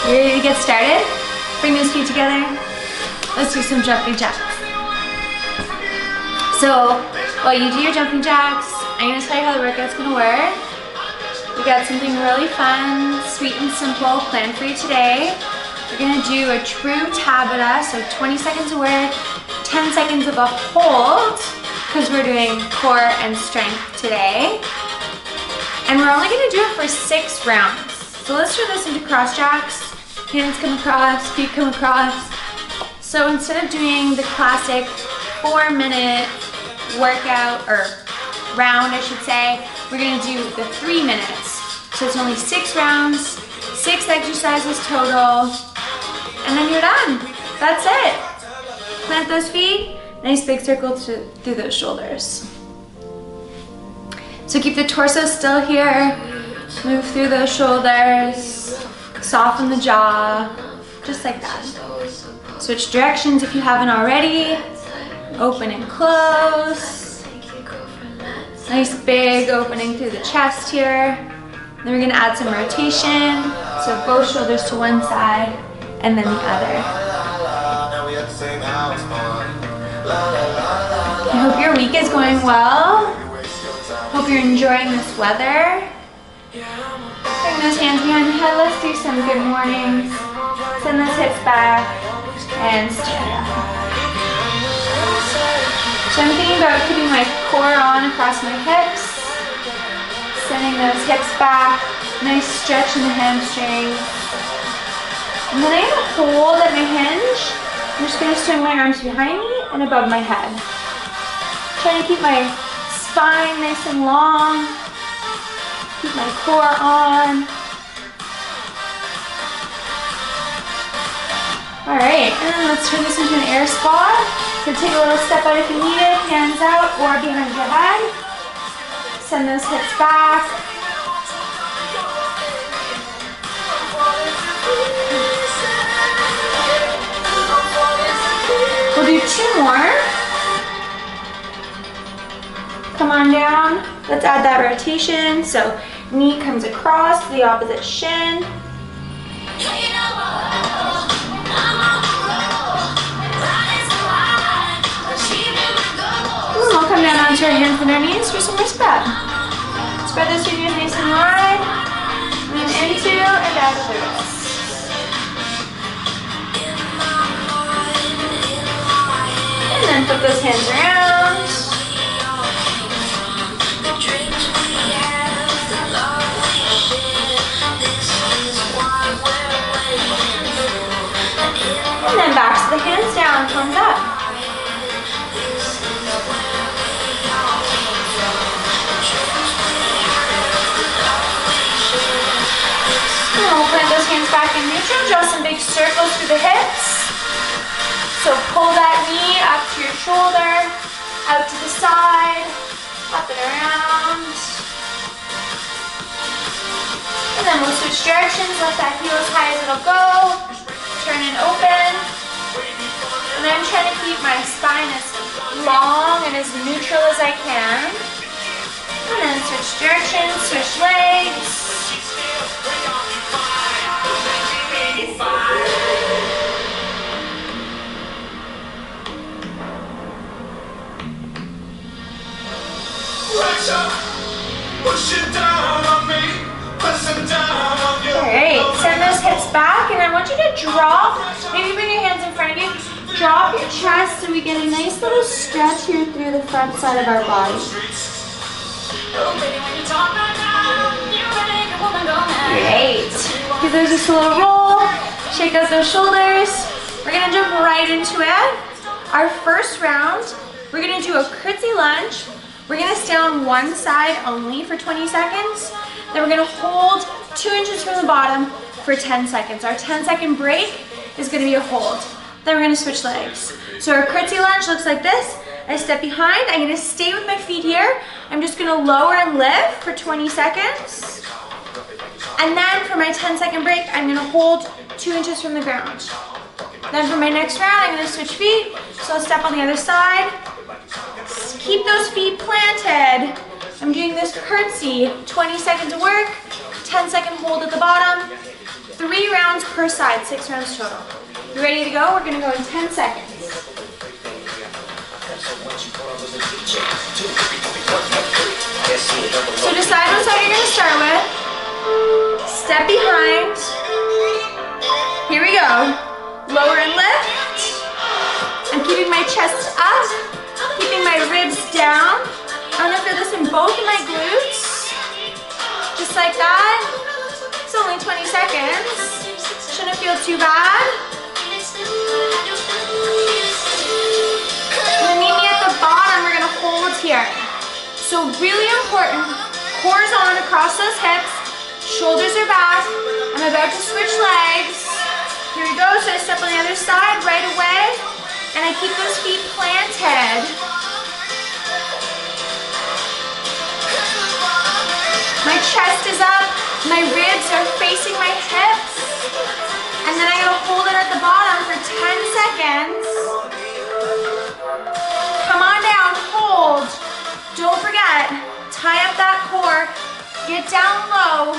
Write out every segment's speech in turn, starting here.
You ready to get started? Bring those feet together. Let's do some jumping jacks. So while you do your jumping jacks, I'm going to tell you how the workout's going to work. We got something really fun, sweet and simple planned for you today. We're going to do a true Tabata, so 20 seconds of work, 10 seconds of a hold, because we're doing core and strength today. And we're only going to do it for 6 rounds. So let's turn this into cross jacks. Hands come across, feet come across. So instead of doing the classic 4-minute workout, or round I should say, we're going to do the 3 minutes. So it's only 6 rounds, 6 exercises total, and then you're done. That's it. Plant those feet, nice big circle through those shoulders. So keep the torso still here, move through those shoulders, soften the jaw, just like that. Switch directions if you haven't already, open and close. Nice big opening through the chest here. Then we're gonna add some rotation, so both shoulders to one side and then the other. I hope your week is going well. Hope you're enjoying this weather. Bring those hands behind the head. Let's do some good mornings. Send those hips back and stand up. So I'm thinking about keeping my core on across my hips. Sending those hips back. Nice stretch in the hamstrings. And then I'm going to hold at my hinge. I'm just going to swing my arms behind me and above my head. Trying to keep my spine nice and long. Keep my core on. All right, and then let's turn this into an air squat. So take a little step out if you need it, hands out or behind your head. Send those hips back. We'll do 2 more. Come on down. Let's add that rotation. So knee comes across to the opposite shin. We'll come down onto our hands and our knees for some wrist prep. Spread those fingers nice and wide. Lean into and out of the wrists. And then flip those hands around. And then back to the hands down, thumbs up. And we'll plant those hands back in neutral, draw some big circles through the hips. So pull that knee up to your shoulder, out to the side, up and around. And then we'll switch directions, let that heel as high as it'll go. Turn and open. And I'm trying to keep my spine as long and as neutral as I can. And then switch directions, switch legs. Alright, send those hips back, and I want you to drop, maybe bring your hands in front of you, drop your chest so we get a nice little stretch here through the front side of our body. Great. Give those just a little roll, shake out those shoulders. We're going to jump right into it. Our first round, we're going to do a curtsy lunge. We're going to stay on one side only for 20 seconds. Then we're going to hold 2 inches from the bottom for 10 seconds. Our 10-second break is going to be a hold. Then we're going to switch legs. So our curtsy lunge looks like this. I step behind. I'm going to stay with my feet here. I'm just going to lower and lift for 20 seconds. And then for my 10-second break, I'm going to hold 2 inches from the ground. Then for my next round, I'm going to switch feet. So I'll step on the other side. Keep those feet planted. I'm doing this curtsy, 20 seconds of work, 10-second hold at the bottom, 3 rounds rounds per side, 6 rounds total. You ready to go? We're gonna go in 10 seconds. So decide what side you're gonna start with. Step behind. Here we go. Lower and lift. I'm keeping my chest up, keeping my ribs down. I'm gonna feel this in both of my glutes. Just like that. It's only 20 seconds. Shouldn't feel too bad. And then meet me at the bottom. We're gonna hold here. So really important, core's on across those hips, shoulders are back. I'm about to switch legs. Here we go, so I step on the other side right away, and I keep those feet planted. My chest is up, my ribs are facing my hips, and then I'm gonna hold it at the bottom for 10 seconds. Come on down, hold. Don't forget, tie up that core, get down low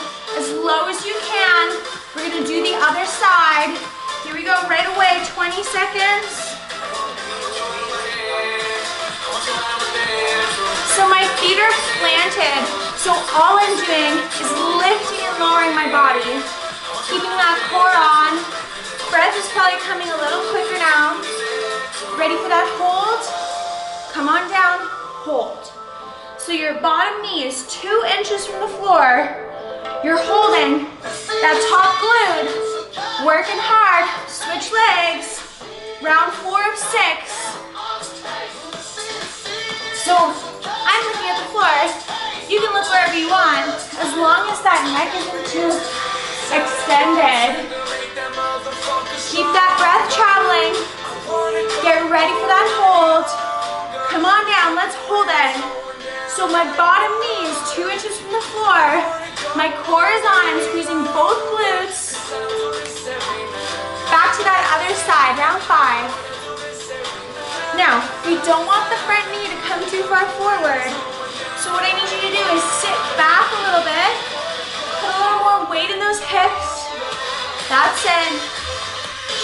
as you can. We're gonna do the other side. Here we go, right away, 20 seconds. So my feet are planted, so all I'm doing is lifting and lowering my body, keeping that core on. Breath is probably coming a little quicker now. Ready for that hold? Come on down, hold. So your bottom knee is 2 inches from the floor. You're holding that top glute, working hard, switch legs, round 4 of 6. So I'm looking at the floor. You can look wherever you want, as long as that neck isn't too extended. Keep that breath traveling. Get ready for that hold. Come on down, let's hold it. So my bottom knee is 2 inches from the floor. My core is on, I'm squeezing both glutes. Back to that other side, round 5. Now, we don't want the front knee to come too far forward. So what I need you to do is sit back a little bit, put a little more weight in those hips. That's it.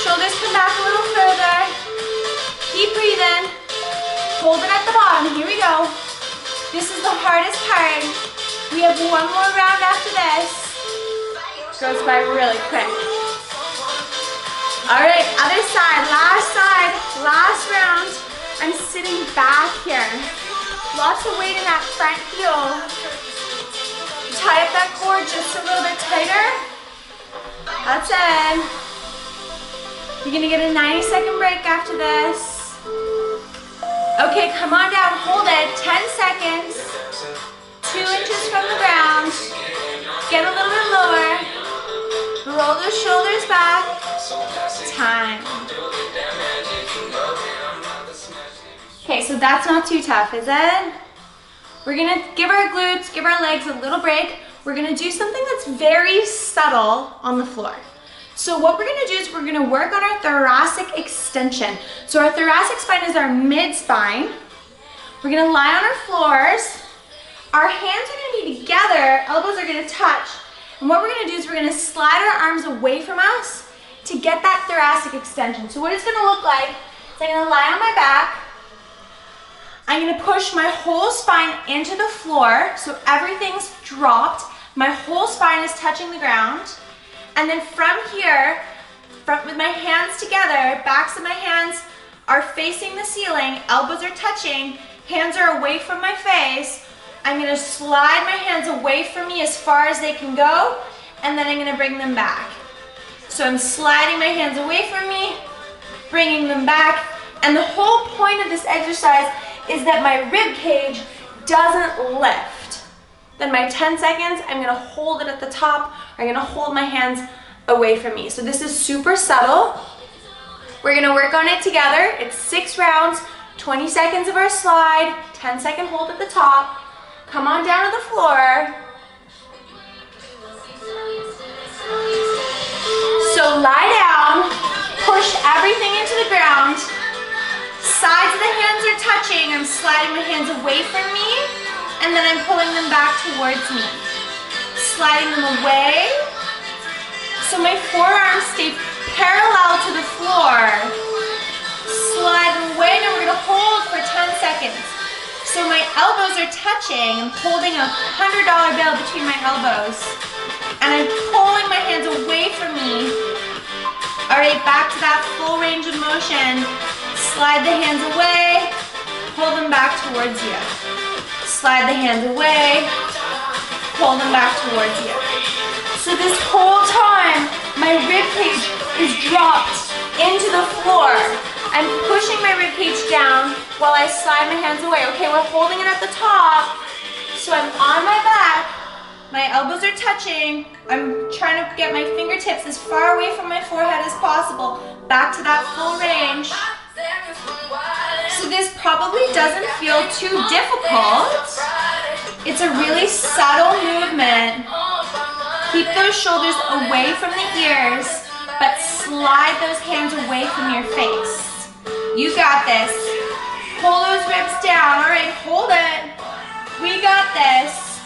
Shoulders come back a little further. Keep breathing. Hold it at the bottom, here we go. This is the hardest part. We have 1 more round after this. Goes by really quick. All right, other side, last round. I'm sitting back here. Lots of weight in that front heel. Tie up that core just a little bit tighter. That's it. You're gonna get a 90-second break after this. Okay, come on down, hold it, 10 seconds. 2 inches from the ground. Get a little bit lower. Roll those shoulders back. Time. Okay, so that's not too tough, is it? We're gonna give our glutes, give our legs a little break. We're gonna do something that's very subtle on the floor. So what we're gonna do is we're gonna work on our thoracic extension. So our thoracic spine is our mid-spine. We're gonna lie on our floors. Our hands are gonna be together, elbows are gonna touch. And what we're gonna do is we're gonna slide our arms away from us to get that thoracic extension. So what it's gonna look like is I'm gonna lie on my back. I'm gonna push my whole spine into the floor, so everything's dropped. My whole spine is touching the ground. And then from here, with my hands together, backs of my hands are facing the ceiling, elbows are touching, hands are away from my face. I'm gonna slide my hands away from me as far as they can go, and then I'm gonna bring them back. So I'm sliding my hands away from me, bringing them back, and the whole point of this exercise is that my rib cage doesn't lift. Then my 10 seconds, I'm gonna hold it at the top, or I'm gonna hold my hands away from me. So this is super subtle. We're gonna work on it together. It's 6 rounds, 20 seconds of our slide, 10-second hold at the top. Come on down to the floor. So lie down, push everything into the ground. Sides of the hands are touching. I'm sliding my hands away from me, and then I'm pulling them back towards me. Sliding them away, So my forearms stay parallel to the floor. Slide them away. Now we're gonna hold for 10 seconds. So my elbows are touching. I'm holding a $100 bill between my elbows. And I'm pulling my hands away from me. All right, back to that full range of motion. Slide the hands away. Pull them back towards you. Slide the hands away. Pull them back towards you. So this whole time, my rib cage is dropped into the floor. I'm pushing my rib cage down while I slide my hands away. Okay, we're holding it at the top. So I'm on my back. My elbows are touching. I'm trying to get my fingertips as far away from my forehead as possible. Back to that full range. So this probably doesn't feel too difficult. It's a really subtle movement. Keep those shoulders away from the ears, but slide those hands away from your face. You got this. Pull those ribs down. All right, hold it. We got this.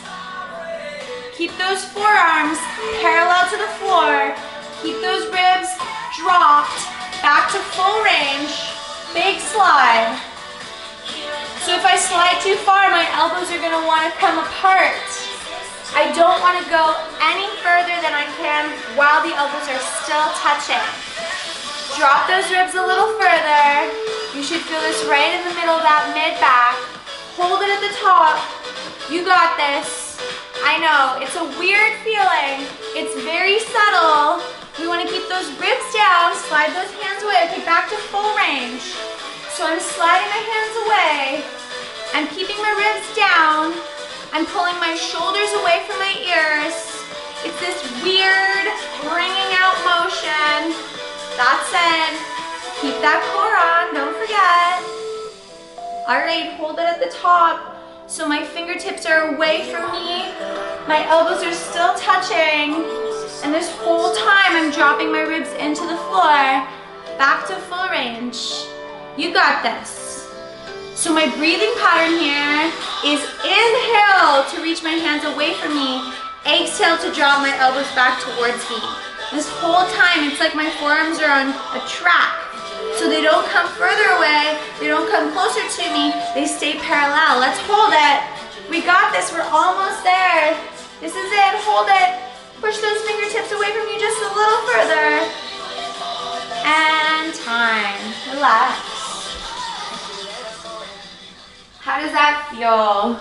Keep those forearms parallel to the floor. Keep those ribs dropped. Back to full range. Big slide. So if I slide too far, my elbows are gonna wanna come apart. I don't wanna go any further than I can while the elbows are still touching. Drop those ribs a little further. You should feel this right in the middle of that mid-back. Hold it at the top. You got this. I know, it's a weird feeling. It's very subtle. We wanna keep those ribs down, slide those hands away. Okay, back to full range. So I'm sliding my hands away. I'm keeping my ribs down. I'm pulling my shoulders away from my ears. It's this weird bringing out motion. That's it. Keep that core on, don't forget. All right, hold it at the top. So my fingertips are away from me. My elbows are still touching. And this whole time I'm dropping my ribs into the floor. Back to full range. You got this. So my breathing pattern here is inhale to reach my hands away from me. Exhale to draw my elbows back towards me. This whole time it's like my forearms are on a track. So they don't come further away, they don't come closer to me, they stay parallel. Let's hold it. We got this, we're almost there. This is it, hold it. Push those fingertips away from you just a little further. And time, relax. How does that feel?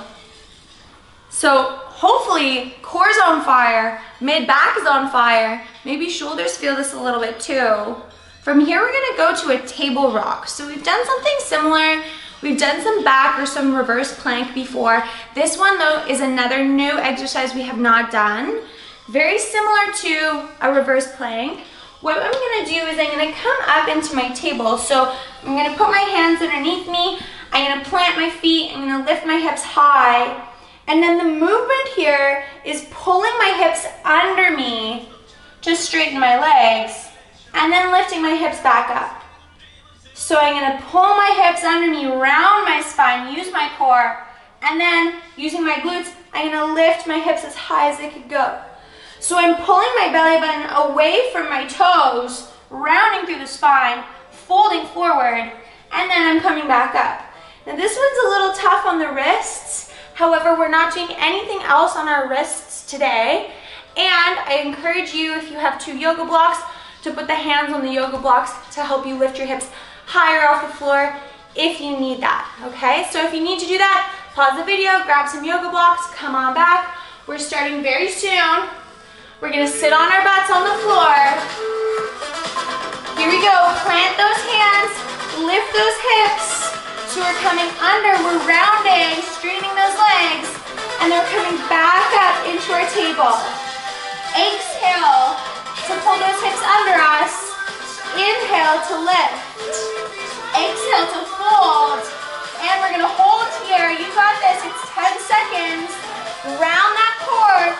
So hopefully core's on fire, mid-back is on fire, maybe shoulders feel this a little bit too. From here, we're gonna go to a table rock. So we've done something similar. We've done some back or some reverse plank before. This one though is another new exercise we have not done. Very similar to a reverse plank. What I'm gonna do is I'm gonna come up into my table. So I'm gonna put my hands underneath me. I'm gonna plant my feet. I'm gonna lift my hips high. And then the movement here is pulling my hips under me to straighten my legs. And then lifting my hips back up. So I'm gonna pull my hips under me, round my spine, use my core, and then using my glutes, I'm gonna lift my hips as high as they could go. So I'm pulling my belly button away from my toes, rounding through the spine, folding forward, and then I'm coming back up. Now this one's a little tough on the wrists. However, we're not doing anything else on our wrists today. And I encourage you, if you have 2 yoga blocks, to put the hands on the yoga blocks to help you lift your hips higher off the floor if you need that, okay? So if you need to do that, pause the video, grab some yoga blocks, come on back. We're starting very soon. We're gonna sit on our butts on the floor. Here we go, plant those hands, lift those hips. So we're coming under, we're rounding, straightening those legs, and then we're coming back up into our table. Exhale to pull those hips under us. Inhale to lift. Exhale to fold. And we're gonna hold here. You got this, it's 10 seconds. Round that core,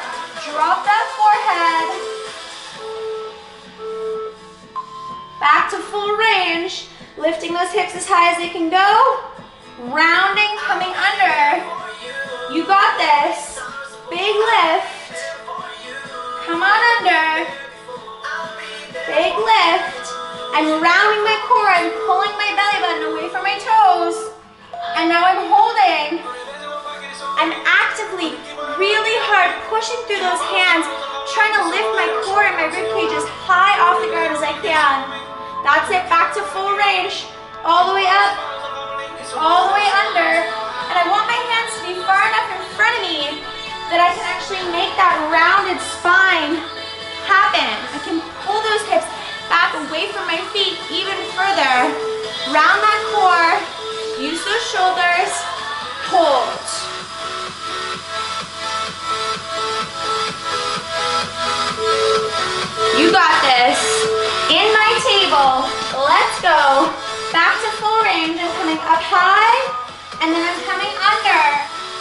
drop that forehead. Back to full range. Lifting those hips as high as they can go. Rounding, coming under. You got this. Big lift. Come on under. I'm rounding my core, I'm pulling my belly button away from my toes, and now I'm holding. I'm actively, really hard, pushing through those hands, trying to lift my core and my ribcage as high off the ground as I can. That's it, back to full range, all the way up, all the way under, and I want my hands to be far enough in front of me that I can actually make that rounded spine happen. I can pull those hips back away from my feet even further. Round that core, use those shoulders, hold. You got this. In my table, let's go. Back to full range. I'm coming up high, and then I'm coming under.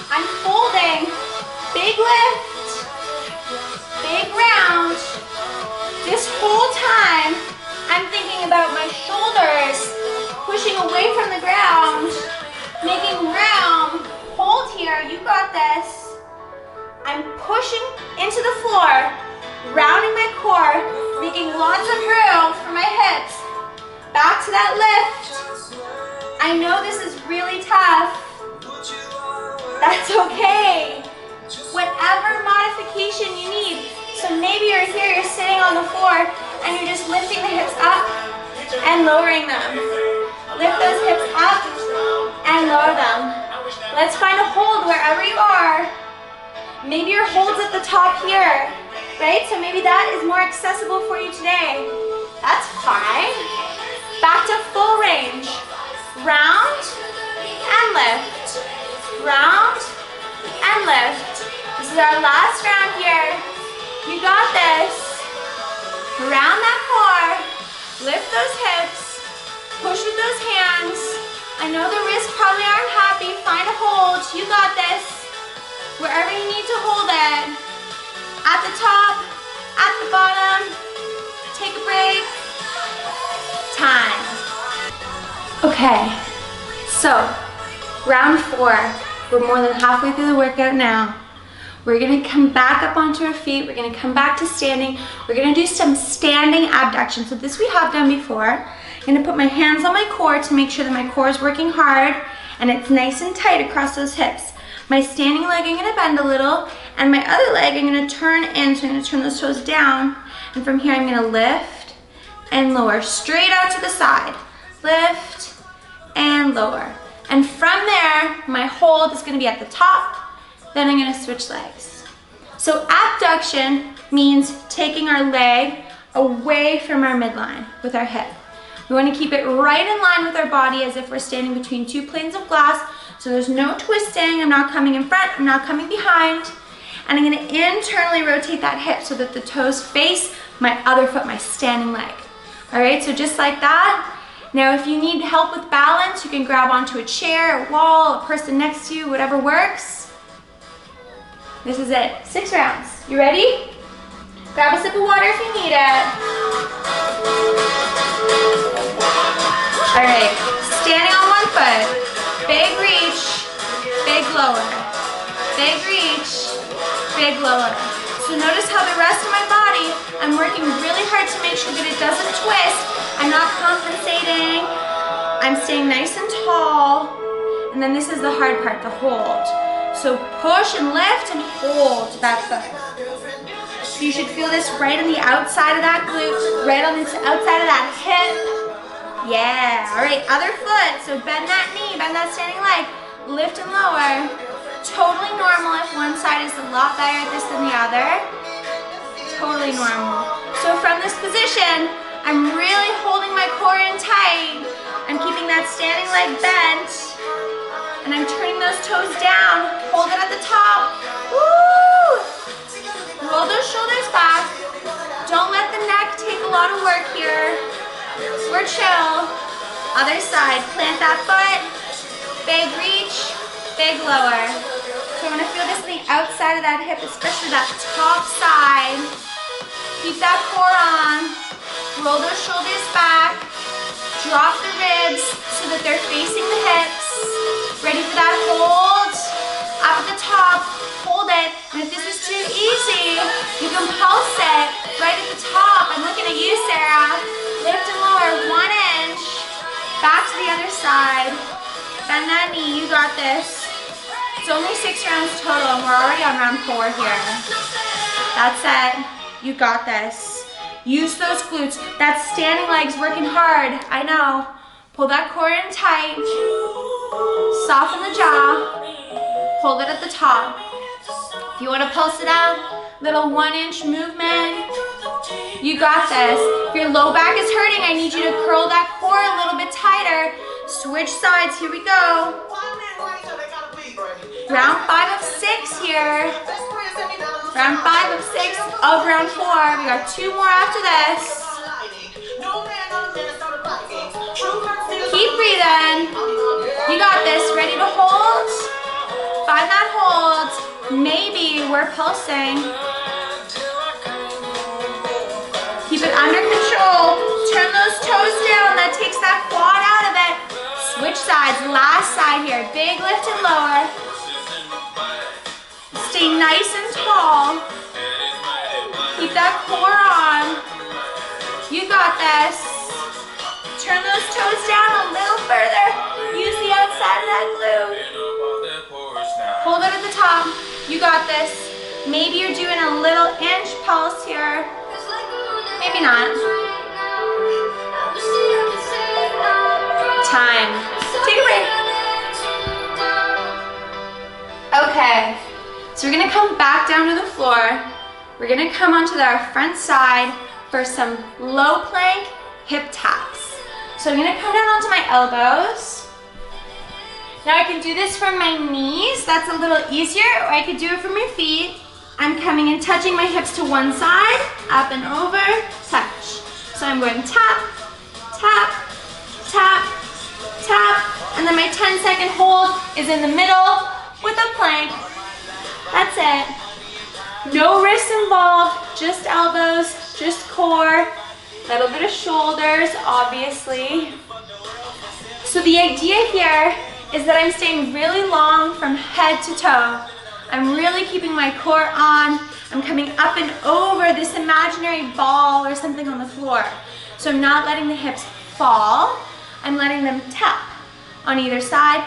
I'm folding. Big lift, big round. This whole time, I'm thinking about my shoulders pushing away from the ground, making room. Hold here, you got this. I'm pushing into the floor, rounding my core, making lots of room for my hips. Back to that lift. I know this is really tough. That's okay. Whatever modification you need. So maybe you're here, you're sitting on the floor, and you're just lifting the hips up and lowering them. Lift those hips up and lower them. Let's find a hold wherever you are. Maybe your hold's at the top here, right? So maybe that is more accessible for you today. That's fine. Back to full range. Round and lift. Round and lift. This is our last round here. You got this. Round that core. Lift those hips. Push with those hands. I know the wrists probably aren't happy. Find a hold. You got this. Wherever you need to hold it. At the top, at the bottom. Take a break. Time. Okay, so round 4. We're more than halfway through the workout now. We're gonna come back up onto our feet. We're gonna come back to standing. We're gonna do some standing abduction. So this we have done before. I'm gonna put my hands on my core to make sure that my core is working hard and it's nice and tight across those hips. My standing leg, I'm gonna bend a little, and my other leg, I'm gonna turn in, so I'm gonna turn those toes down, and from here I'm gonna lift and lower, straight out to the side. Lift and lower. And from there, my hold is gonna be at the top, then I'm gonna switch legs. So abduction means taking our leg away from our midline with our hip. We wanna keep it right in line with our body as if we're standing between 2 planes of glass, so there's no twisting. I'm not coming in front, I'm not coming behind. And I'm gonna internally rotate that hip so that the toes face my other foot, my standing leg. All right, so just like that. Now, if you need help with balance, you can grab onto a chair, a wall, a person next to you, whatever works. This is it, 6 rounds. You ready? Grab a sip of water if you need it. All right, standing on one foot. Big reach, big lower. Big reach, big lower. So notice how the rest of my body, I'm working really hard to make sure that it doesn't twist. I'm not compensating. I'm staying nice and tall. And then this is the hard part, the hold. So push and lift and hold that foot. So you should feel this right on the outside of that glute, right on the outside of that hip. Yeah, all right, other foot. So bend that knee, bend that standing leg, lift and lower. Totally normal if one side is a lot better at this than the other. Totally normal. So from this position, I'm really holding my core in tight. I'm keeping that standing leg bent. And I'm turning those toes down. Hold it at the top. Woo! Roll those shoulders back. Don't let the neck take a lot of work here. We're chill. Other side, plant that foot. Big reach, big lower. So I'm gonna feel this on the outside of that hip, especially that top side. Keep that core on. Roll those shoulders back. Drop the ribs so that they're facing the hips. Ready for that hold? Up at the top, hold it. And if this is too easy, you can pulse it right at the top. I'm looking at you, Sarah. Lift and lower, side. Bend that knee, you got this. It's only 6 rounds total and we're already on round 4 here. That's it, you got this. Use those glutes. That standing leg's working hard, I know. Pull that core in tight. Soften the jaw. Hold it at the top. If you want to pulse it out, little 1-inch movement. You got this. If your low back is hurting, I need you to curl that core a little bit tighter. Switch sides, here we go. Round 5 of 6 here. Round 5 of 6 of round 4. We got 2 more after this. Keep breathing. You got this. Ready to hold? Find that hold. Maybe we're pulsing. Keep it under control. Turn those toes down. That takes that quad out of it. Switch sides. Last side here. Big lift and lower. Stay nice and tall. Keep that core on. You got this. Turn those toes down a little further. Use the outside of that glute. Hold it at the top. You got this. Maybe you're doing a little inch pulse here. Maybe not. Time. Take a break. Okay. So we're gonna come back down to the floor. We're gonna come onto our front side for some low plank hip taps. So I'm gonna come down onto my elbows. Now I can do this from my knees, that's a little easier, or I could do it from your feet. I'm coming and touching my hips to one side, up and over, touch. So I'm going tap, tap, tap, tap, and then my 10-second hold is in the middle with a plank. That's it. No wrists involved, just elbows, just core, a little bit of shoulders, obviously. So the idea here is that I'm staying really long from head to toe. I'm really keeping my core on. I'm coming up and over this imaginary ball or something on the floor. So I'm not letting the hips fall. I'm letting them tap on either side,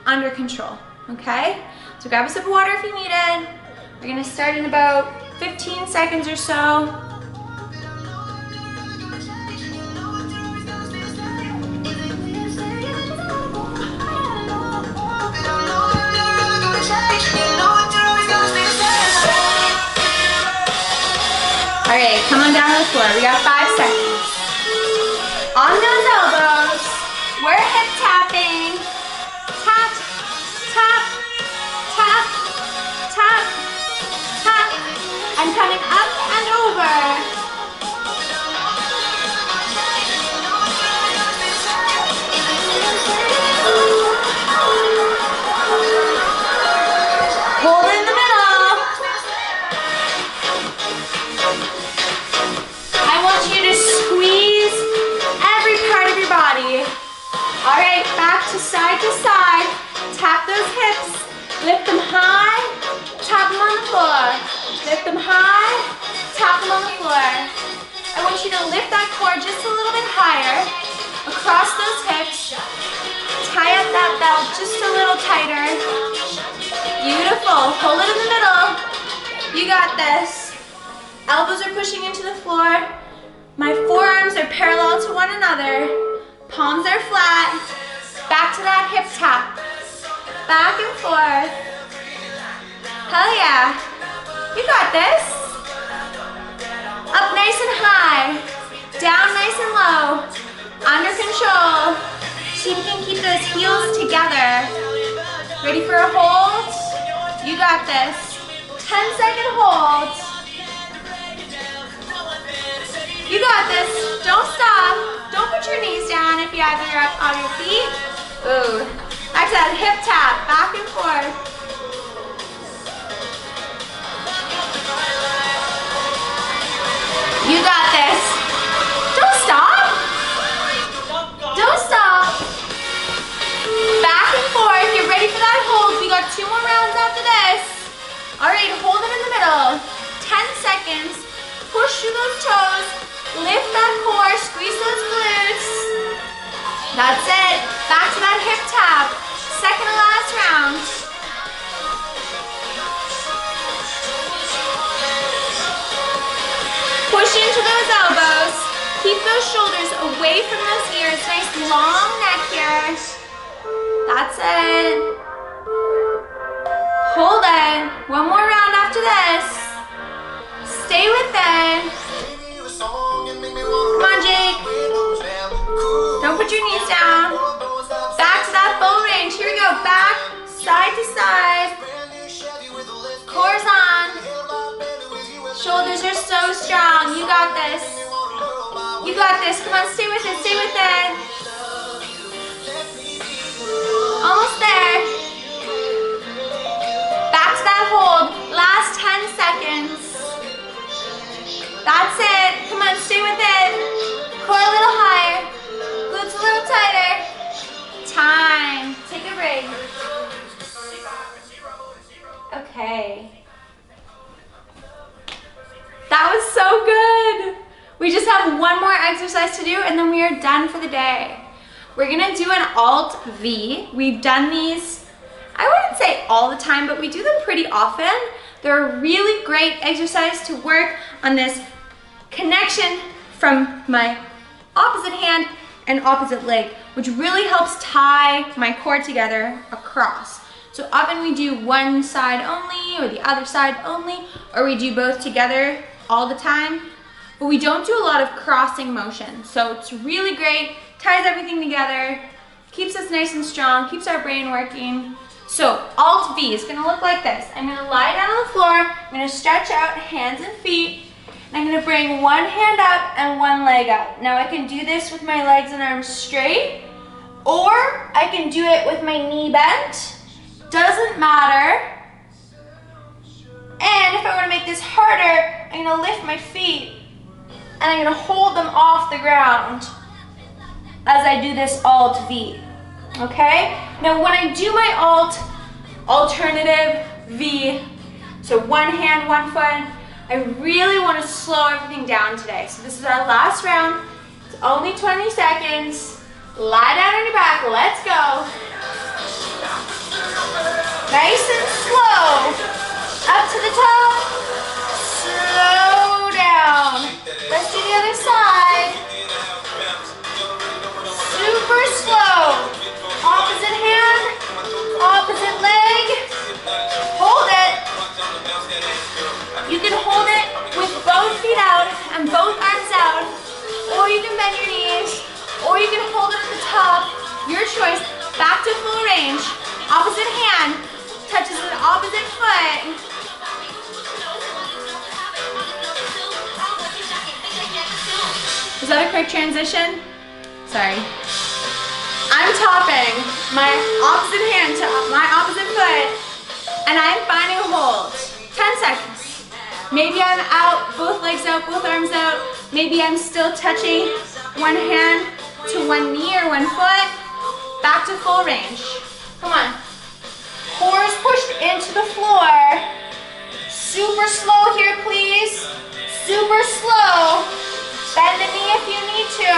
under control, okay? So grab a sip of water if you need it. We're gonna start in about 15 seconds or so. All right, come on down to the floor. We got 5 seconds. On those elbows, we're hip tapping. Tap, tap, tap, tap, tap. I'm coming up and over. Hold it in the middle. I want you to squeeze every part of your body. All right, back to side. Tap those hips. Lift them high, tap them on the floor. Lift them high, tap them on the floor. I want you to lift that core just a little bit higher, across those hips. Tie up that belt just a little tighter. Beautiful, hold it in the middle. You got this. Elbows are pushing into the floor. My forearms are parallel to one another. Palms are flat. Back to that hip tap. Back and forth. Hell yeah. You got this. Up nice and high. Down nice and low. Under control. See if you can keep those heels together. Ready for a hold? You got this. 10-second hold. You got this. Don't stop. Don't put your knees down if you either are up on your feet. Ooh. Back to that hip tap. Back and forth. You got this. Don't stop. Don't stop. Back and forth. Get ready for that hold. We got 2 more rounds after this. All right, hold it in the middle. 10 seconds. Push through those toes. Lift that core. Squeeze those glutes. That's it. Back to that away from those ears. Nice long neck here. That's it. Hold it. One more round after this. Stay with it. Come on, Jake. Don't put your knees down. Back to that full range. Here we go. Back, side to side. Core's on. Shoulders are so strong. You got this. You got this. Come on, stay with it. Stay with it. Almost there. Back to that hold. Last 10 seconds. That's it. Come on, stay with it. Core a little higher. Glutes a little tighter. Time. Take a break. Okay. That was so good. We just have one more exercise to do and then we are done for the day. We're gonna do an alt V. We've done these, I wouldn't say all the time, but we do them pretty often. They're a really great exercise to work on this connection from my opposite hand and opposite leg, which really helps tie my core together across. So often we do one side only or the other side only, or we do both together all the time, but we don't do a lot of crossing motion. So it's really great, ties everything together, keeps us nice and strong, keeps our brain working. So alt V is gonna look like this. I'm gonna lie down on the floor, I'm gonna stretch out hands and feet, and I'm gonna bring one hand up and one leg up. Now I can do this with my legs and arms straight, or I can do it with my knee bent. Doesn't matter. And if I want to make this harder, I'm going to lift my feet and I'm going to hold them off the ground as I do this alt V. Okay? Now when I do my alternative V, so one hand, one foot, I really want to slow everything down today. So this is our last round. It's only 20 seconds. Lie down on your back. Let's go. Nice and slow. Up to the top. Slow down. Let's do the other side. Super slow. Opposite hand. Opposite leg. Hold it. You can hold it with both feet out and both arms out. Or you can bend your knees. Or you can hold it at the top. Your choice. Back to full range. Opposite hand touches the opposite foot. Is that a quick transition? Sorry. I'm topping my opposite hand to my opposite foot, and I'm finding a hold. 10 seconds. Maybe I'm out, both legs out, both arms out. Maybe I'm still touching one hand to one knee or one foot. Back to full range. Come on. Core is pushed into the floor. Super slow here, please. Super slow. Bend the knee if you need to.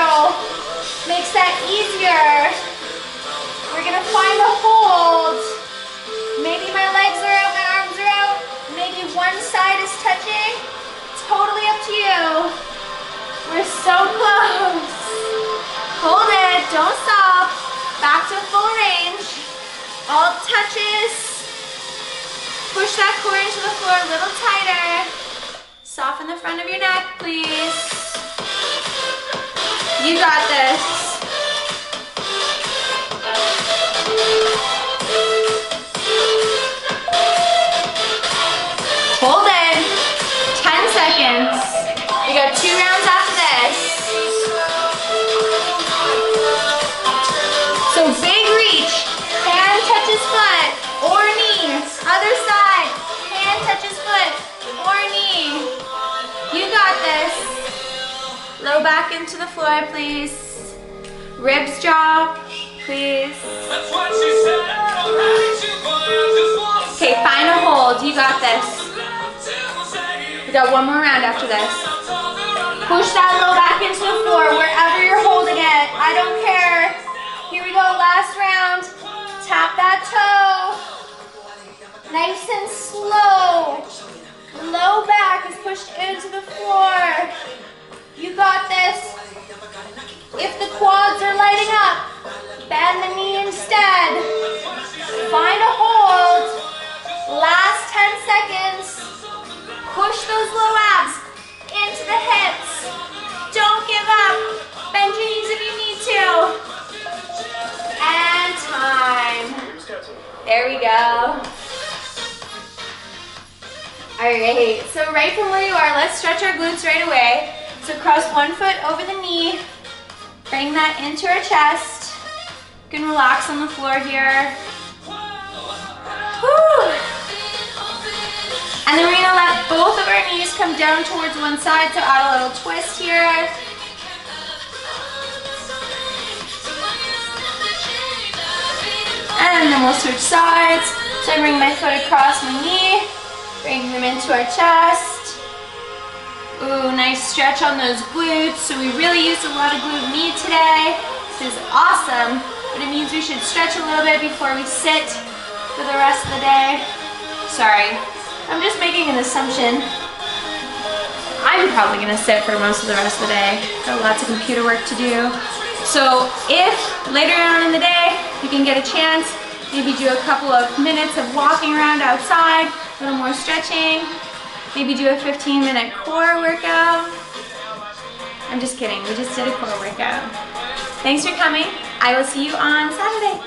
Makes that easier. We're gonna find a hold. Maybe my legs are out, my arms are out. Maybe one side is touching. Totally up to you. We're so close. Hold it, don't stop. Back to full range. Alt touches. Push that core into the floor a little tighter. Soften the front of your neck, please. You got this. Hold it. 10 seconds. We got 2 rounds after this. So big reach. Hand touches foot or knee. Other side. Hand touches foot or knee. You got this. Low back into the floor, please. Ribs drop, please. Okay, final hold. You got this. We got one more round after this. Push that low back into the floor wherever you're holding it. I don't care. Here we go, last round. Tap that toe. Nice and slow. Low back is pushed into the floor. You got this. If Bend the knee instead. Find a hold. Last 10 seconds. Push those low abs into the hips. Don't give up. Bend your knees if you need to. And time. There we go. All right, so right from where you are, let's stretch our glutes right away. So cross one foot over the knee. Bring that into our chest. You can relax on the floor here. Whew. And then we're gonna let both of our knees come down towards one side, so add a little twist here. And then we'll switch sides. So I bring my foot across my knee, bring them into our chest. Ooh, nice stretch on those glutes. So we really used a lot of glute med today. This is awesome, but it means we should stretch a little bit before we sit for the rest of the day. Sorry, I'm just making an assumption. I'm probably gonna sit for most of the rest of the day. Got lots of computer work to do. So if later on in the day you can get a chance, maybe do a couple of minutes of walking around outside, a little more stretching, maybe do a 15-minute core workout. I'm just kidding, we just did a core workout. Thanks for coming. I will see you on Saturday.